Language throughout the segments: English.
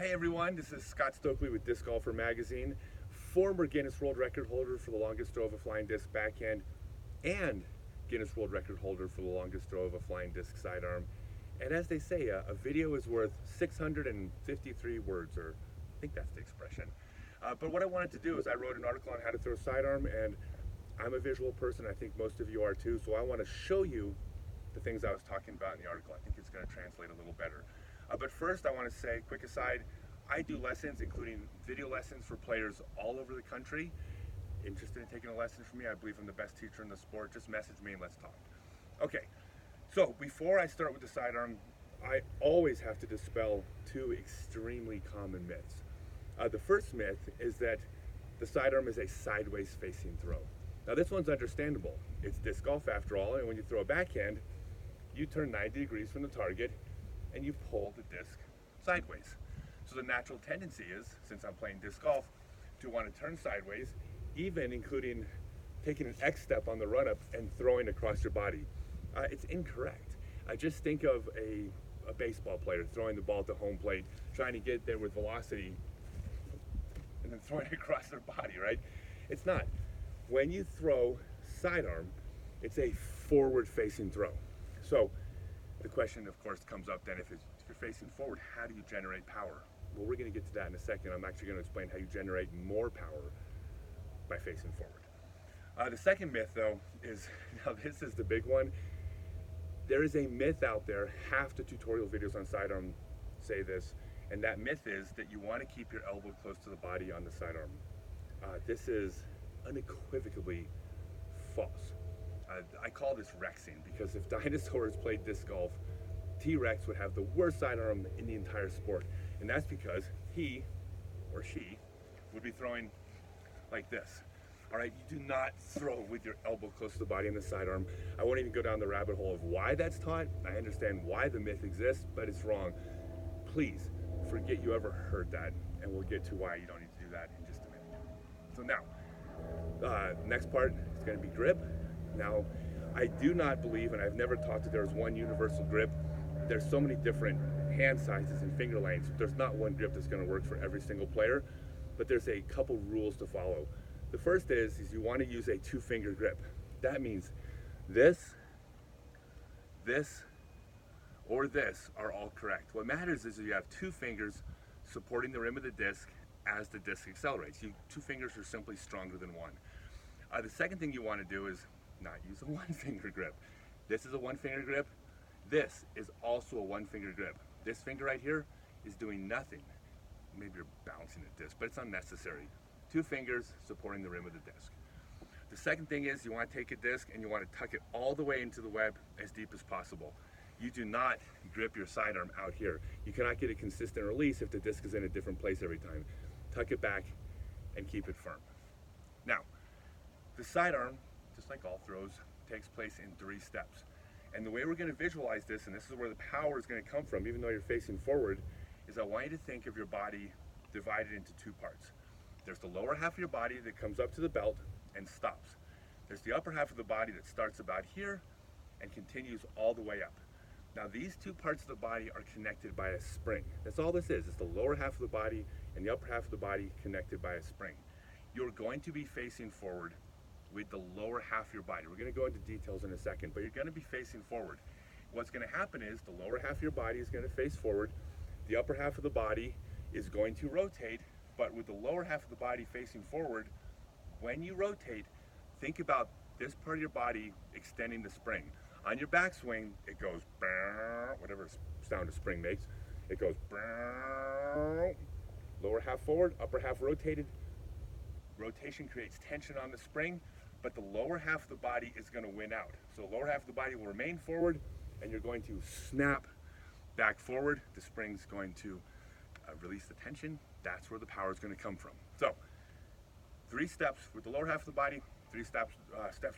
Hey everyone, this is Scott Stokely with Disc Golfer Magazine, former Guinness World Record holder for the longest throw of a flying disc backhand, and Guinness World Record holder for the longest throw of a flying disc sidearm. And as they say, a video is worth 653 words, or I think that's the expression. But what I wanted to do is I wrote an article on how to throw sidearm, and I'm a visual person. I think most of you are too, so I want to show you the things I was talking about in the article. I think it's going to translate a little better. But first, I want to say, quick aside, I do lessons, including video lessons for players all over the country. Interested in taking a lesson from me? I believe I'm the best teacher in the sport. Just message me and let's talk. Okay, so before I start with the sidearm, I always have to dispel two extremely common myths. The first myth is that the sidearm is a sideways facing throw. Now this one's understandable. It's disc golf after all, and when you throw a backhand, you turn 90 degrees from the target and you pull the disc sideways. So the natural tendency is, since I'm playing disc golf, to want to turn sideways, even including taking an X step on the run-up and throwing across your body. It's incorrect. Just think of a baseball player throwing the ball to home plate, trying to get there with velocity, and then throwing it across their body, right? It's not. When you throw sidearm, it's a forward-facing throw. So the question, of course, comes up then, if you're facing forward, how do you generate power? Well, we're going to get to that in a second. I'm actually going to explain how you generate more power by facing forward. The second myth, though, is, now this is the big one. There is a myth out there, half the tutorial videos on sidearm say this, and that myth is that you want to keep your elbow close to the body on the sidearm. This is unequivocally false. I call this rexing, because if dinosaurs played disc golf, T-Rex would have the worst sidearm in the entire sport. And that's because he or she would be throwing like this. All right, you do not throw with your elbow close to the body on the sidearm. I won't even go down the rabbit hole of why that's taught. I understand why the myth exists, but it's wrong. Please forget you ever heard that, and we'll get to why you don't need to do that in just a minute. So now, next part is going to be grip. Now, I do not believe, and I've never taught that there's one universal grip. There's so many different hand sizes and finger lengths. There's not one grip that's going to work for every single player, but there's a couple rules to follow. The first is you want to use a two-finger grip. That means this, or this are all correct. What matters is you have two fingers supporting the rim of the disc as the disc accelerates. Two fingers are simply stronger than one. The second thing you want to do is not use a one-finger grip. This is a one-finger grip. This is also a one-finger grip. This finger right here is doing nothing. Maybe you're bouncing a disc, but it's unnecessary. Two fingers supporting the rim of the disc. The second thing is you want to take a disc and you want to tuck it all the way into the web as deep as possible. You do not grip your sidearm out here. You cannot get a consistent release if the disc is in a different place every time. Tuck it back and keep it firm. Now, the sidearm, just like all throws, takes place in 3 steps. And the way we're going to visualize this, and this is where the power is going to come from, even though you're facing forward, is I want you to think of your body divided into 2 parts. There's the lower half of your body that comes up to the belt and stops. There's the upper half of the body that starts about here and continues all the way up. Now these 2 parts of the body are connected by a spring. That's all this is. It's the lower half of the body and the upper half of the body connected by a spring. You're going to be facing forward with the lower half of your body. We're going to go into details in a second, but you're going to be facing forward. What's going to happen is the lower half of your body is going to face forward. The upper half of the body is going to rotate, but with the lower half of the body facing forward, when you rotate, think about this part of your body extending the spring. On your backswing, it goes whatever sound a spring makes. It goes lower half forward, upper half rotated. Rotation creates tension on the spring, but the lower half of the body is going to win out. So the lower half of the body will remain forward, and you're going to snap back forward. The spring's going to release the tension. That's where the power is going to come from. So 3 steps with the lower half of the body, 3 steps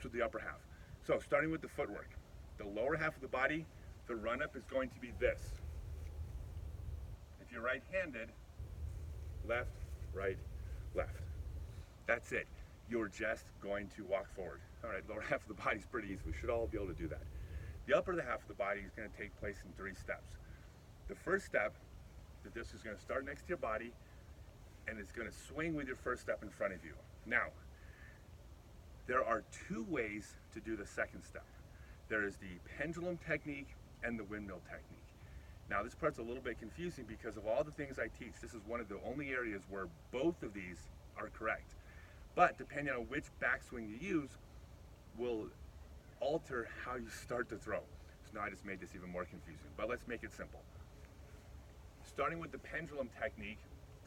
with the upper half. So starting with the footwork, the lower half of the body, the run-up is going to be this. If you're right-handed, left, right, left. That's it. You're just going to walk forward. All right, lower half of the body is pretty easy. We should all be able to do that. The upper half of the body is going to take place in 3 steps. The first step The disc is going to start next to your body, and it's going to swing with your first step in front of you. Now, there are two ways to do the second step. There is the pendulum technique and the windmill technique. Now, this part's a little bit confusing because of all the things I teach, this is one of the only areas where both of these are correct. But depending on which backswing you use will alter how you start to throw. So now I just made this even more confusing, but let's make it simple. Starting with the pendulum technique,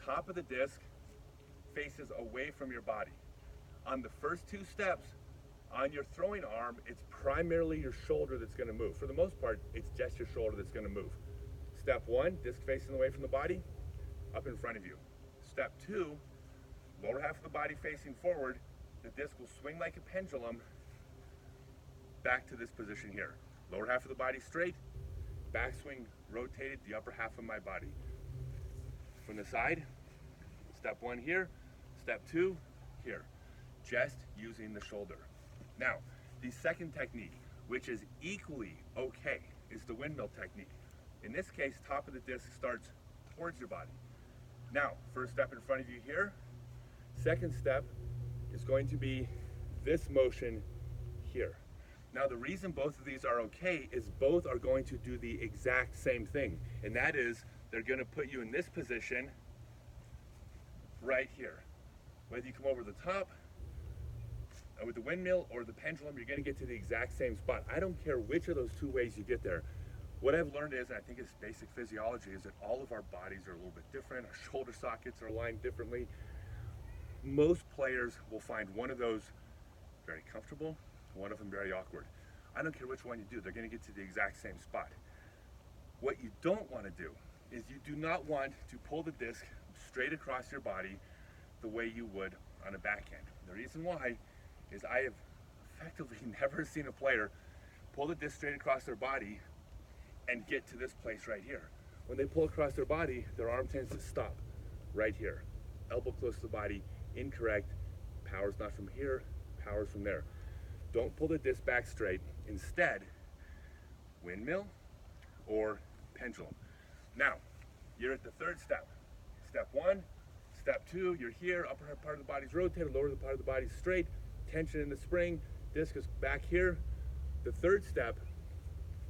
top of the disc faces away from your body. On the first two steps, on your throwing arm, it's primarily your shoulder that's going to move. For the most part, it's just your shoulder that's going to move. Step one, disc facing away from the body, up in front of you. Step two, lower half of the body facing forward, the disc will swing like a pendulum back to this position here. Lower half of the body straight, backswing rotated the upper half of my body. From the side, step one here, step two here. Just using the shoulder. Now, the second technique, which is equally okay, is the windmill technique. In this case, top of the disc starts towards your body. Now, first step in front of you here. Second step is going to be this motion here. Now, the reason both of these are okay is both are going to do the exact same thing, and that is they're going to put you in this position right here. Whether you come over the top with the windmill or the pendulum, you're going to get to the exact same spot. I don't care which of those two ways you get there. What I've learned is, and I think it's basic physiology, is that all of our bodies are a little bit different. Our shoulder sockets are aligned differently. Most players will find one of those very comfortable, one of them very awkward. I don't care which one you do, they're going to get to the exact same spot. What you don't want to do is you do not want to pull the disc straight across your body the way you would on a backhand. The reason why is I have effectively never seen a player pull the disc straight across their body and get to this place right here. When they pull across their body, their arm tends to stop right here. Elbow close to the body, incorrect. Power's not from here, power's from there. Don't pull the disc back straight. Instead, windmill or pendulum. Now, you're at the third step. Step one, step two, you're here, upper part of the body's rotated, lower part of the body's straight, tension in the spring, disc is back here. The third step,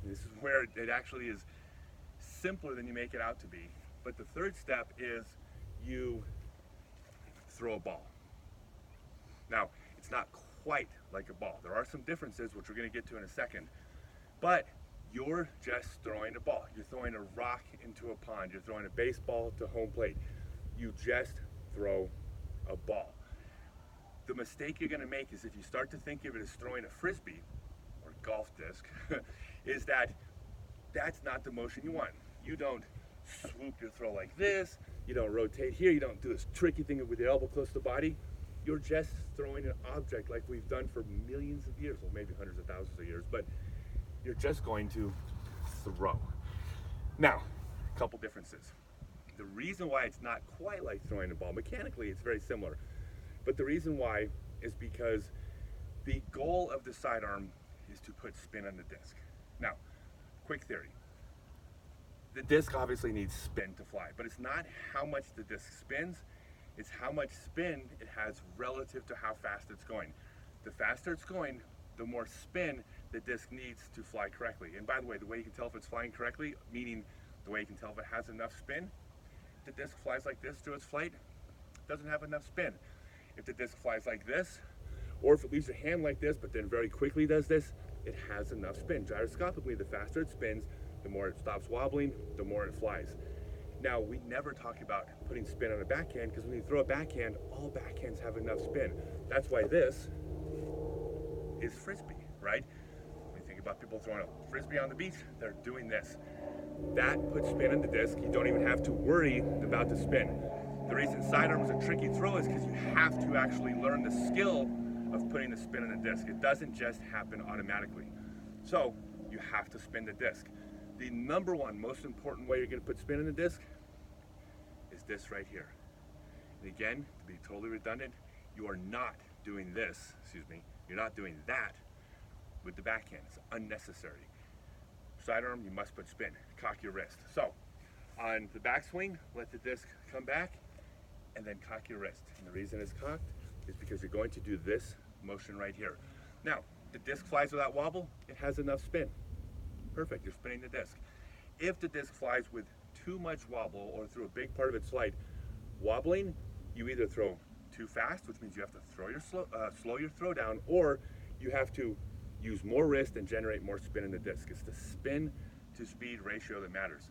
this is where it actually is simpler than you make it out to be, but the third step is you throw a ball. Now, it's not quite like a ball. There are some differences, which we're going to get to in a second, but you're just throwing a ball. You're throwing a rock into a pond. You're throwing a baseball to home plate. You just throw a ball. The mistake you're going to make is if you start to think of it as throwing a frisbee or golf disc, is that that's not the motion you want. You don't swoop your throw like this. You don't rotate here. You don't do this tricky thing with your elbow close to the body. You're just throwing an object like we've done for millions of years, well, maybe hundreds of thousands of years, but you're just going to throw. Now, a couple differences. The reason why it's not quite like throwing a ball, mechanically it's very similar, but the reason why is because the goal of the sidearm is to put spin on the disc. Now, quick theory. The disc obviously needs spin to fly, but it's not how much the disc spins, it's how much spin it has relative to how fast it's going. The faster it's going, the more spin the disc needs to fly correctly. And by the way, the way you can tell if it's flying correctly, meaning the way you can tell if it has enough spin, if the disc flies like this through its flight, it doesn't have enough spin. If the disc flies like this, or if it leaves your hand like this, but then very quickly does this, it has enough spin. Gyroscopically, the faster it spins, the more it stops wobbling, the more it flies. Now, we never talk about putting spin on a backhand because when you throw a backhand, all backhands have enough spin. That's why this is frisbee, right? When you think about people throwing a frisbee on the beach, they're doing this. That puts spin on the disc. You don't even have to worry about the spin. The reason sidearm is a tricky throw is because you have to actually learn the skill of putting the spin on the disc. It doesn't just happen automatically. So you have to spin the disc. The number one most important way you're going to put spin in the disc is this right here. And again, to be totally redundant, you are not doing this, you're not doing that with the backhand. It's unnecessary. Sidearm, you must put spin. Cock your wrist. So, On the backswing, let the disc come back and then cock your wrist. And the reason it's cocked is because you're going to do this motion right here. Now, the disc flies without wobble, it has enough spin. Perfect, you're spinning the disc. If the disc flies with too much wobble or through a big part of its flight wobbling, you either throw too fast, which means you have to throw your slow your throw down, or you have to use more wrist and generate more spin in the disc. It's the spin to speed ratio that matters.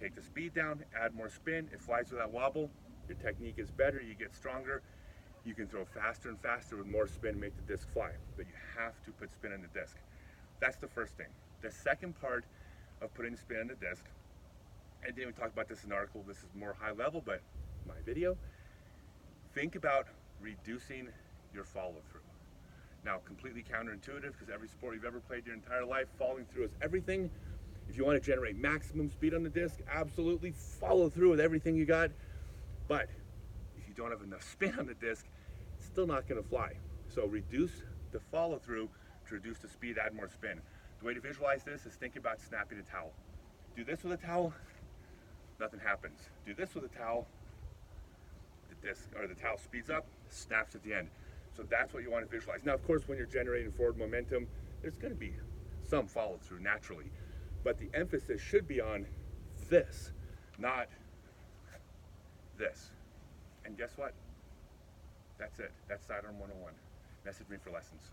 Take the speed down, add more spin, it flies without wobble, your technique is better, you get stronger, you can throw faster and faster with more spin, make the disc fly, but you have to put spin in the disc. That's the first thing. The second part of putting spin in the disc, I didn't even talk about this in an article, this is more high level, but my video, think about reducing your follow through. Now, completely counterintuitive, because every sport you've ever played your entire life, following through is everything. If you want to generate maximum speed on the disc, absolutely follow through with everything you got. But if you don't have enough spin on the disc, it's still not going to fly. So reduce the follow through to reduce the speed, add more spin. The way to visualize this is think about snapping a towel. Do this with a towel, nothing happens. Do this with a towel, the disc or the towel speeds up, snaps at the end. So that's what you want to visualize. Now, of course, when you're generating forward momentum, there's going to be some follow through naturally. But the emphasis should be on this, not this. And guess what? That's it. That's Sidearm 101. Message me for lessons.